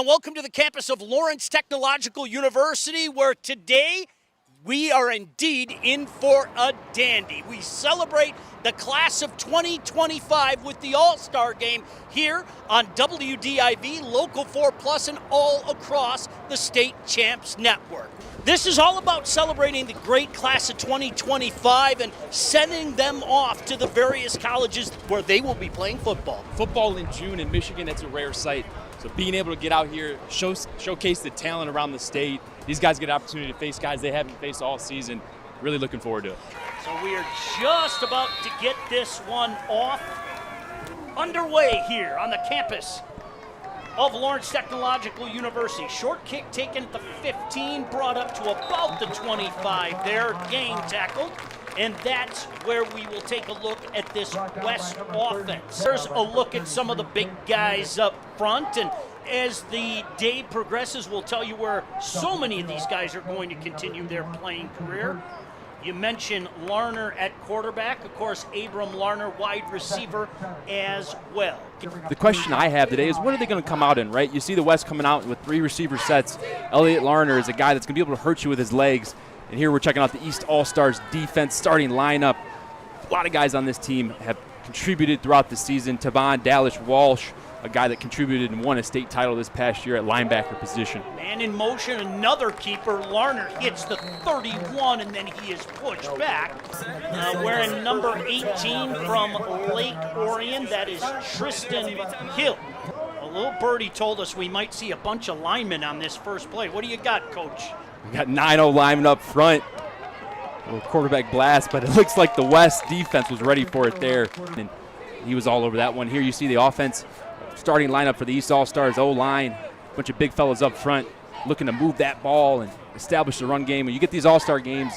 And welcome to the campus of Lawrence Technological University, where today we are indeed in for a dandy. We celebrate the class of 2025 with the All-Star Game here on WDIV, Local 4 Plus, and all across the State Champs Network. This is all about celebrating the great class of 2025 and sending them off to the various colleges where they will be playing football. Football in June in Michigan, that's a rare sight. So being able to get out here, showcase the talent around the state. These guys get an opportunity to face guys they haven't faced all season. Really looking forward to it. So we are just about to get this one off underway here on the campus of Lawrence Technological University. Short kick taken at the 15, brought up to about the 25 there, gain tackled. And that's where we will take a look at this West offense. There's a look at some of the big guys up front, and as the day progresses, we'll tell you where so many of these guys are going to continue their playing career. You mentioned Larner at quarterback, of course, Abram Larner, wide receiver as well. The question I have today is, what are they going to come out in, right? You see the West coming out with 3 receiver sets. Elliott Larner is a guy that's going to be able to hurt you with his legs. And here we're checking out the East All-Stars defense starting lineup. A lot of guys on this team have contributed throughout the season. Tavon Dallas-Walsh, a guy that contributed and won a state title this past year at linebacker position. Man in motion, another keeper. Larner hits the 31, and then he is pushed back. Wearing number 18 from Lake Orion, that is Tristan Hill. A little birdie told us we might see a bunch of linemen on this first play. What do you got, Coach? We got 9-0 linemen up front. A little quarterback blast, but it looks like the West defense was ready for it there. And he was all over that one. Here you see the offense starting lineup for the East All-Stars O-line. A bunch of big fellas up front looking to move that ball and establish the run game. When you get these All-Star games,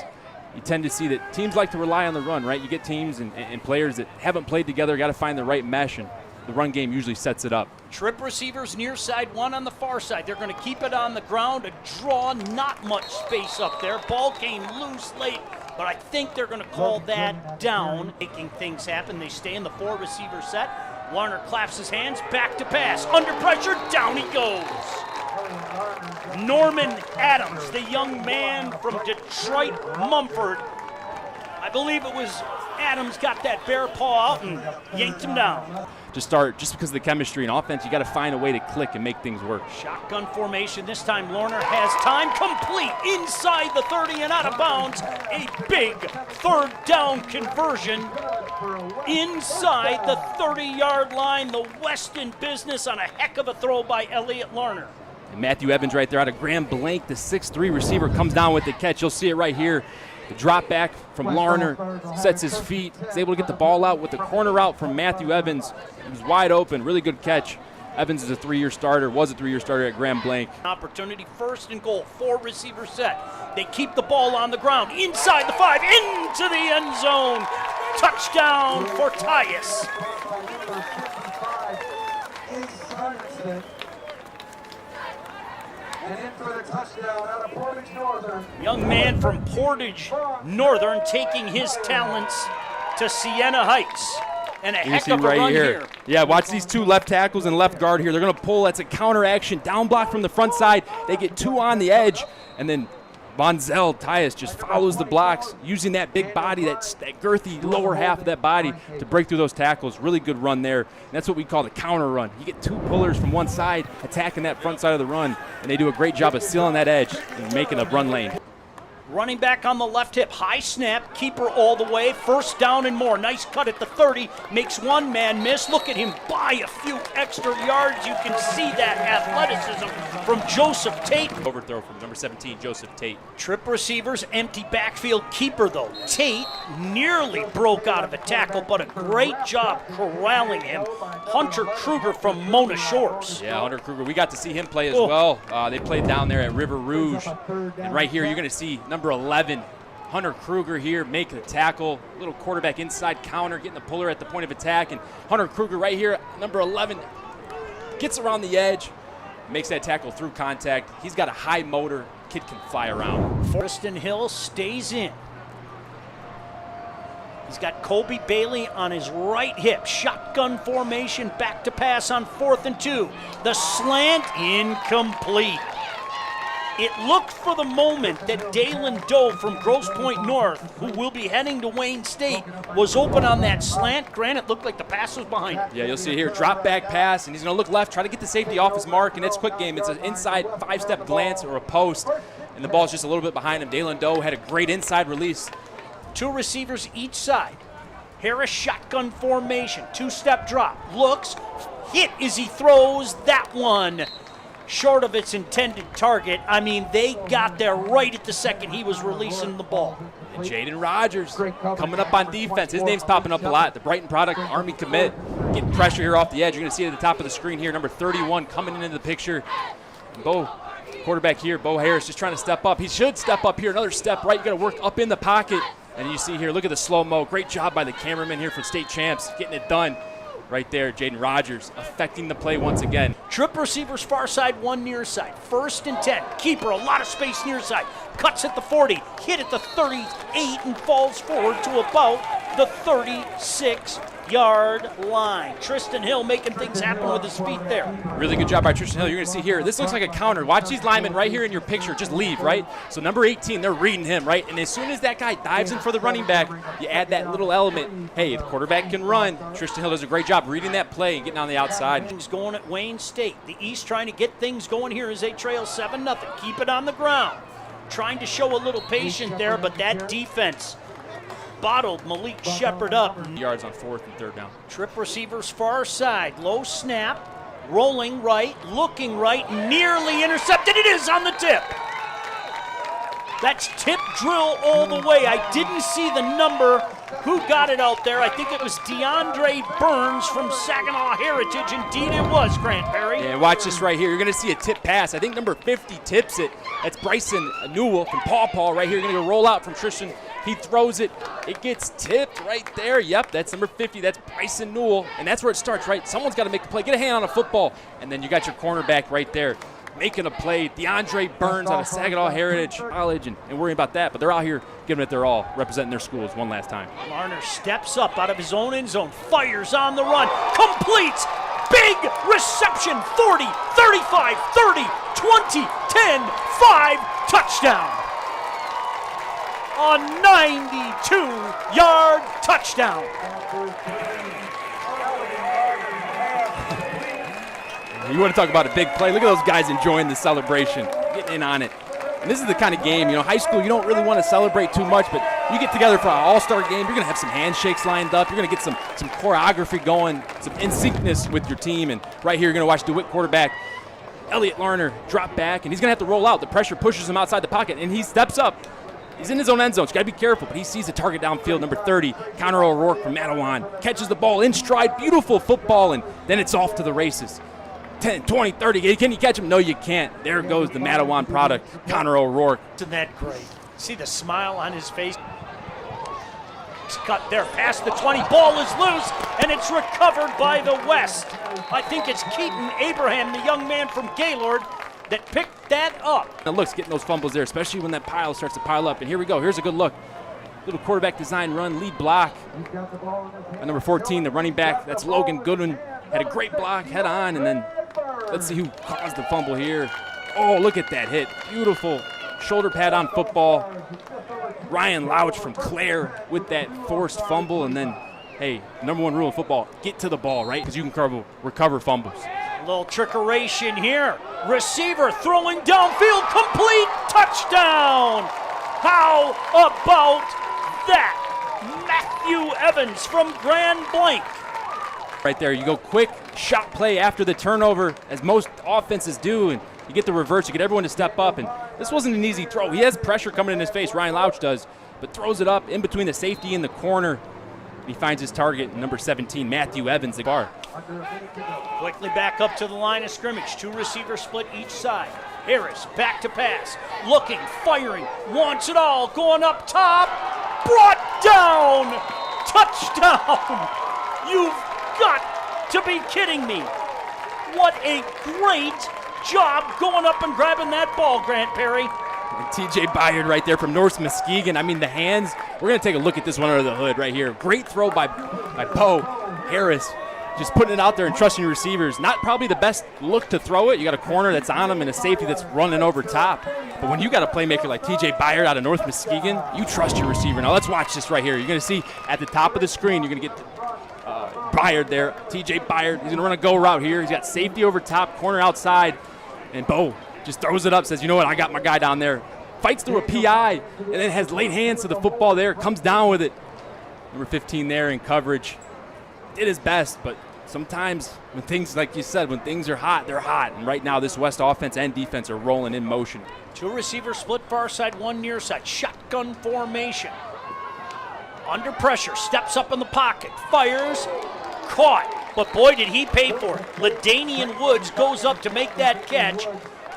you tend to see that teams like to rely on the run, right? You get teams and players that haven't played together, got to find the right mesh, and the run game usually sets it up. Trip receivers near side, one on the far side. They're going to keep it on the ground. A draw, not much space up there. Ball came loose late, but I think they're going to call that down. Making things happen. They stay in the 4 receiver set. Larner claps his hands, back to pass. Under pressure, down he goes. Norman Adams, the young man from Detroit, Mumford. I believe it was Adams got that bare paw out and yanked him down. Just because of the chemistry and offense, you got to find a way to click and make things work. Shotgun formation. This time Larner has time, complete inside the 30 and out of bounds. A big third down conversion inside the 30-yard line. The West in business on a heck of a throw by Elliott Larner. And Matthew Evans right there out of Grand Blanc, the 6'3 receiver, comes down with the catch. You'll see it right here. The drop back from Larner, sets his feet, is able to get the ball out with the corner route from Matthew Evans. He was wide open, really good catch. Evans is a 3-year starter, was a 3-year starter at Grand Blanc. Opportunity, first and goal, 4 receiver set. They keep the ball on the ground, inside the 5, into the end zone. Touchdown for Tyus. And in for the touchdown out of Portage Northern. Young man from Portage Northern taking his talents to Siena Heights. And a heck of a run here. Yeah, watch these 2 left tackles and left guard here. They're going to pull. That's a counter action. Down block from the front side. They get 2 on the edge. And then Bonzel, Tyus, just follows the blocks, using that big body, that girthy lower half of that body to break through those tackles. Really good run there. And that's what we call the counter run. You get 2 pullers from one side attacking that front side of the run, and they do a great job of sealing that edge and making a run lane. Running back on the left hip, high snap, keeper all the way, first down and more. Nice cut at the 30, makes one man miss. Look at him buy a few extra yards. You can see that athleticism from Joseph Tate. Overthrow from number 17, Joseph Tate. Trip receivers, empty backfield, keeper though. Tate nearly broke out of a tackle, but a great job corralling him. Hunter Kruger from Mona Shores. Yeah, Hunter Kruger, we got to see him play as well. They played down there at River Rouge. And right here, you're going to see number 11, Hunter Kruger here, make the tackle. Little quarterback inside counter, getting the puller at the point of attack. And Hunter Kruger right here, number 11, gets around the edge, makes that tackle through contact. He's got a high motor. Kid can fly around. Tristan Hill stays in. He's got Kobe Bailey on his right hip. Shotgun formation, back to pass on 4th and 2. The slant, incomplete. It looked for the moment that Dalen Doe from Grosse Pointe North, who will be heading to Wayne State, was open on that slant. Granted, it looked like the pass was behind him. Yeah, you'll see here, drop back pass, and he's going to look left, try to get the safety off his mark, and it's quick game. It's an inside 5-step glance or a post, and the ball's just a little bit behind him. Dalen Doe had a great inside release. 2 receivers each side. Harris shotgun formation, 2-step drop, looks, hit as he throws that one. Short of its intended target. I mean, they got there right at the second he was releasing the ball. And Jaden Rogers coming up on defense. His name's popping up a lot. The Brighton product, Army commit. Getting pressure here off the edge. You're going to see it at the top of the screen here. Number 31 coming into the picture. Bo, quarterback here, Bo Harris, just trying to step up. He should step up here. Another step right. You got to work up in the pocket. And you see here, look at the slow-mo. Great job by the cameraman here for State Champs. Getting it done. Right there, Jaden Rogers affecting the play once again. Trip receivers far side, 1 near side. 1st and 10. Keeper, a lot of space near side. Cuts at the 40, hit at the 38, and falls forward to about the 36-yard line. Tristan Hill making things happen with his feet there. Really good job by Tristan Hill. You're going to see here, this looks like a counter. Watch these linemen right here in your picture just leave, right? So number 18, they're reading him, right? And as soon as that guy dives in for the running back, you add that little element. Hey, the quarterback can run. Tristan Hill does a great job reading that play and getting on the outside. Things going at Wayne State. The East trying to get things going here as they trail 7-0. Keep it on the ground. Trying to show a little patience there, but that defense bottled Malik Shepard up. Yards on 4th and 3rd down. Trip receivers far side, low snap, rolling right, looking right, nearly intercepted. It is on the tip. That's tip drill all the way. I didn't see the number who got it out there. I think it was DeAndre Burns from Saginaw Heritage. Indeed it was, Grant Perry. Yeah, watch this right here. You're going to see a tip pass. I think number 50 tips it. That's Bryson Newell from Paw right here. You're going to go roll out from Tristan. He throws it. It gets tipped right there. Yep, that's number 50. That's Bryson Newell. And that's where it starts, right? Someone's got to make a play. Get a hand on a football. And then you got your cornerback right there making a play. DeAndre Burns out of Saginaw Heritage College and worrying about that. But they're out here giving it their all, representing their schools one last time. Larner steps up out of his own end zone, fires on the run, completes. Big reception, 40, 35, 30, 20, 10, 5, touchdown. A 92-yard touchdown. You want to talk about a big play. Look at those guys enjoying the celebration, getting in on it. And this is the kind of game, high school, you don't really want to celebrate too much, but you get together for an all-star game, you're going to have some handshakes lined up, you're going to get some choreography going, some in-syncness with your team. And right here, you're going to watch DeWitt quarterback Elliott Larner drop back, and he's going to have to roll out. The pressure pushes him outside the pocket, and he steps up. He's in his own end zone. So you got to be careful, but he sees the target downfield, number 30, Connor O'Rourke from Matawan. Catches the ball in stride, beautiful football, and then it's off to the races. 10, 20, 30. Can you catch him? No, you can't. There goes the Matawan product, Connor O'Rourke. Isn't that great? See the smile on his face? It's cut there past the 20. Ball is loose, and it's recovered by the West. I think it's Keaton Abraham, the young man from Gaylord, that picked that up. Now looks getting those fumbles there, especially when that pile starts to pile up. And here we go. Here's a good look. Little quarterback design run, lead block. And number 14, the running back, that's Logan Goodwin. Had a great block, head on, and then let's see who caused the fumble here. Oh, look at that hit. Beautiful shoulder pad on football. Ryan Louch from Clare with that forced fumble. And then, hey, number 1 rule in football, get to the ball, right? Because you can recover fumbles. A little trickeration here. Receiver throwing downfield, complete, touchdown. How about that? Matthew Evans from Grand Blanc. Right there, you go quick shot play after the turnover, as most offenses do, and you get the reverse, you get everyone to step up, and this wasn't an easy throw. He has pressure coming in his face, Ryan Louch does, but throws it up in between the safety and the corner. He finds his target, number 17, Matthew Evans, the guard. Quickly back up to the line of scrimmage. 2 receivers split each side. Harris back to pass, looking, firing, wants it all, going up top, brought down, touchdown. You've got to be kidding me. What a great job going up and grabbing that ball, Grant Perry. And TJ Byard right there from North Muskegon. I mean, the hands. We're going to take a look at this one under the hood right here. Great throw by Poe Harris. Just putting it out there and trusting your receivers. Not probably the best look to throw it. You got a corner that's on him and a safety that's running over top. But when you got a playmaker like TJ Byard out of North Muskegon, you trust your receiver. Now let's watch this right here. You're going to see at the top of the screen, you're going to get Byard there. TJ Byard, he's going to run a go route here. He's got safety over top, corner outside. And Bo just throws it up, says, you know what, I got my guy down there. Fights through a PI, and then has late hands to the football there, comes down with it. Number 15 there in coverage. Did his best, but sometimes when things, like you said, when things are hot, they're hot. And right now, this West offense and defense are rolling in motion. 2 receivers split far side, 1 near side. Shotgun formation. Under pressure, steps up in the pocket, fires, caught. But boy, did he pay for it. LaDainian Woods goes up to make that catch,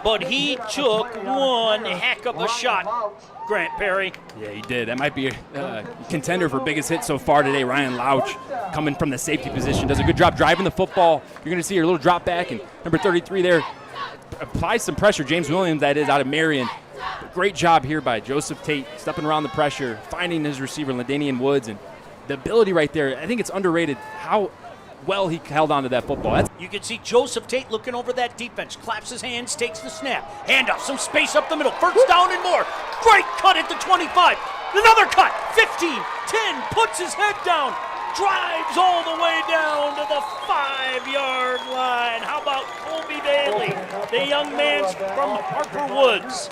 but he took one heck of a shot, Grant Perry. Yeah, he did. That might be a contender for biggest hit so far today. Ryan Lauch coming from the safety position. Does a good job driving the football. You're going to see a little drop back, and number 33 there applies some pressure. James Williams, that is, out of Marion. Great job here by Joseph Tate, stepping around the pressure, finding his receiver, LaDainian Woods, and the ability right there. I think it's underrated how well he held on to that football. You can see Joseph Tate looking over that defense, claps his hands, takes the snap, hand off, some space up the middle, first down and more. Great cut at the 25, another cut, 15, 10, puts his head down, drives all the way down to the 5-yard line. How about Colby Bailey, the young man from Harper Woods?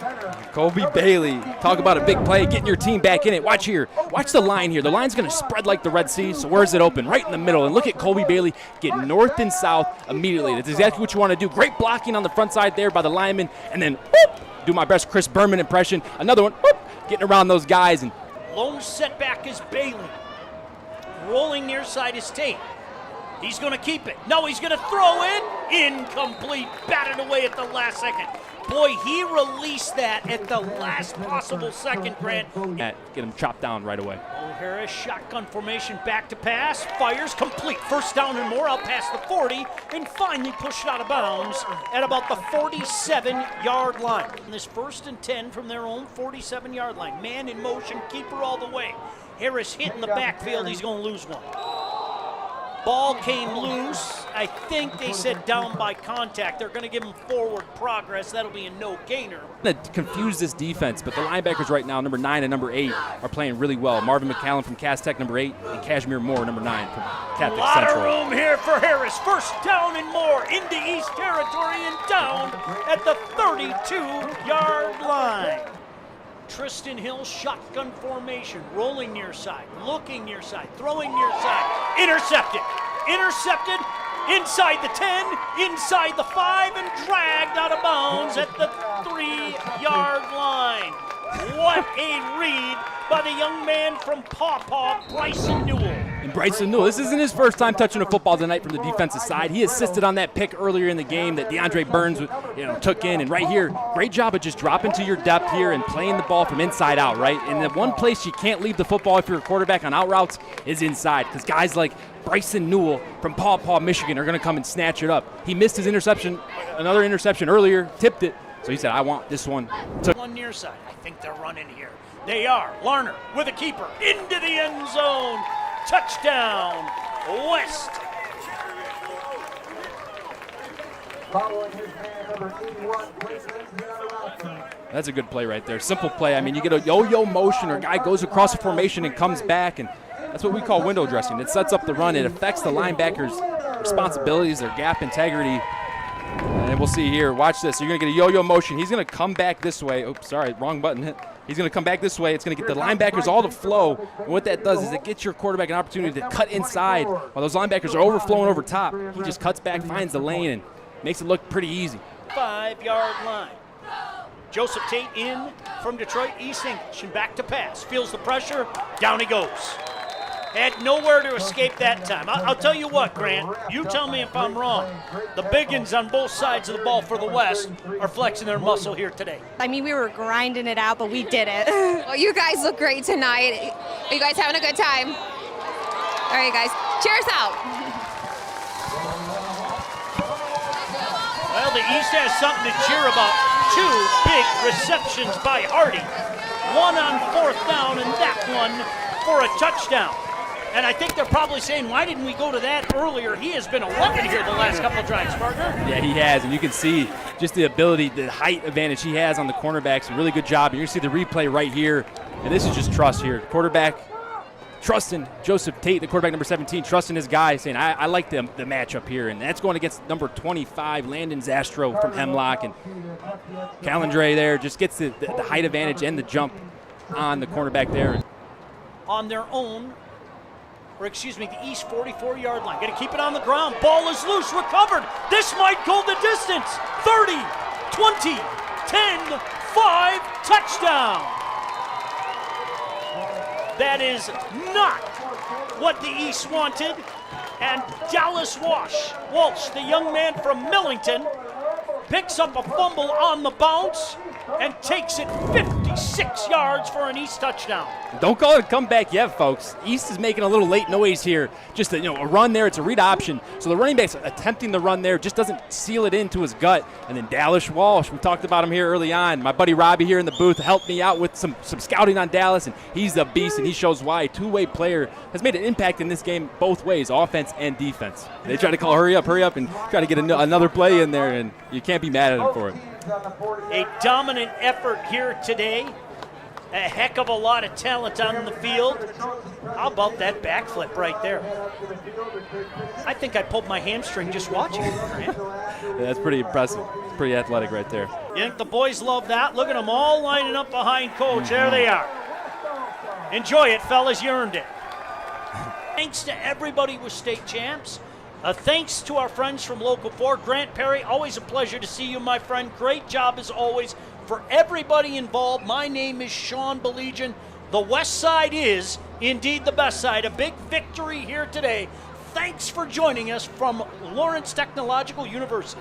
Colby Bailey, talk about a big play, getting your team back in it. Watch here. Watch the line here. The line's going to spread like the Red Sea, so where's it open? Right in the middle. And look at Colby Bailey get north and south immediately. That's exactly what you want to do. Great blocking on the front side there by the lineman. And then, whoop, do my best Chris Berman impression. Another one, whoop, getting around those guys. And lone setback is Bailey. Rolling near side is Tate. He's going to keep it. No, he's going to throw it. Incomplete. Batted away at the last second. Boy, he released that at the last possible second, Grant. Get him chopped down right away. Harris, shotgun formation, back to pass, fires, complete. First down and more, out past the 40, and finally pushed out of bounds at about the 47-yard line. And this 1st and 10 from their own 47-yard line. Man in motion, keeper all the way. Harris hit in the backfield, he's going to lose one. Ball came loose. I think they said down by contact. They're going to give him forward progress. That'll be a no-gainer. That confused this defense, but the linebackers right now, number 9 and number 8, are playing really well. Marvin McCallum from Cass Tech, number 8, and Kashmir Moore, number 9 from Catholic Central. A lot Central. of room here for Harris. First down and more into East Territory and down at the 32-yard line. Tristan Hill, shotgun formation, rolling near side, looking near side, throwing near side, intercepted, inside the 10, inside the 5, and dragged out of bounds at the 3-yard line. What a read by the young man from Paw Paw, Bryson Newell. And Bryson Newell, this isn't his first time touching a football tonight from the defensive side. He assisted on that pick earlier in the game that DeAndre Burns took in. And right here, great job of just dropping to your depth here and playing the ball from inside out, right? And the one place you can't leave the football if you're a quarterback on out routes is inside, because guys like Bryson Newell from Paw Paw, Michigan are going to come and snatch it up. He missed his interception, another interception earlier, tipped it. So he said, I want this one. One near side. I think they're running here. They are. Larner with a keeper into the end zone. Touchdown, West. Following his man, number 81, Blake Lindsey on the route. That's a good play right there. Simple play. I mean, you get a yo-yo motion or a guy goes across a formation and comes back, and that's what we call window dressing. It sets up the run. It affects the linebackers' responsibilities, their gap integrity. And we'll see here. Watch this. You're going to get a yo-yo motion. He's going to come back this way. Oops, sorry, wrong button. He's going to come back this way. It's going to get the linebackers all to flow. And what that does is it gets your quarterback an opportunity to cut inside while those linebackers are overflowing over top. He just cuts back, finds the lane, and makes it look pretty easy. 5-yard line. Joseph Tate in from Detroit East English and back to pass. Feels the pressure. Down he goes. Had nowhere to escape that time. I'll tell you what, Grant. You tell me if I'm wrong. The biggins on both sides of the ball for the West are flexing their muscle here today. I mean, we were grinding it out, but we did it. Well, you guys look great tonight. Are you guys having a good time? All right, guys. Cheers out. Well, the East has something to cheer about. two big receptions by Hardy. One on 4th down and that one for a touchdown. And I think they're probably saying, why didn't we go to that earlier? He has been a weapon here the last couple of drives, partner. Yeah, he has, and you can see just the ability, the height advantage he has on the cornerbacks. A really good job. And you see the replay right here, and this is just trust here. Quarterback trusting Joseph Tate, the quarterback number 17, trusting his guy, saying, I like the matchup here. And that's going against number 25, Landon Zastro from Hemlock. And Calendray there just gets the height advantage and the jump on the cornerback there. On their own, or excuse me, the East 44-yard line. Got to keep it on the ground. Ball is loose, recovered. This might go the distance. 30, 20, 10, 5, touchdown. That is not what the East wanted. And Dallas Walsh, the young man from Millington, picks up a fumble on the bounce and takes it 56 yards for an East touchdown. Don't call it a comeback yet, folks. East is making a little late noise here. Just a run there. It's a read option. So the running back's attempting the run there, just doesn't seal it into his gut. And then Dallas Walsh, we talked about him here early on. My buddy Robbie here in the booth helped me out with some scouting on Dallas, and he's a beast, and he shows why. Two-way player has made an impact in this game both ways, offense and defense. They try to call hurry up, and try to get another play in there, and you can't be mad at him for it. A dominant effort here today. A heck of a lot of talent on the field. How about that backflip right there? I think I pulled my hamstring just watching it. Yeah, that's pretty impressive. It's pretty athletic right there. You think the boys love that? Look at them all lining up behind Coach. There they are. Enjoy it, fellas. You earned it. Thanks to everybody with state champs. Thanks to our friends from Local 4. Grant Perry, always a pleasure to see you, my friend. Great job as always for everybody involved. My name is Sean Belegian. The West Side is indeed the best side. A big victory here today. Thanks for joining us from Lawrence Technological University.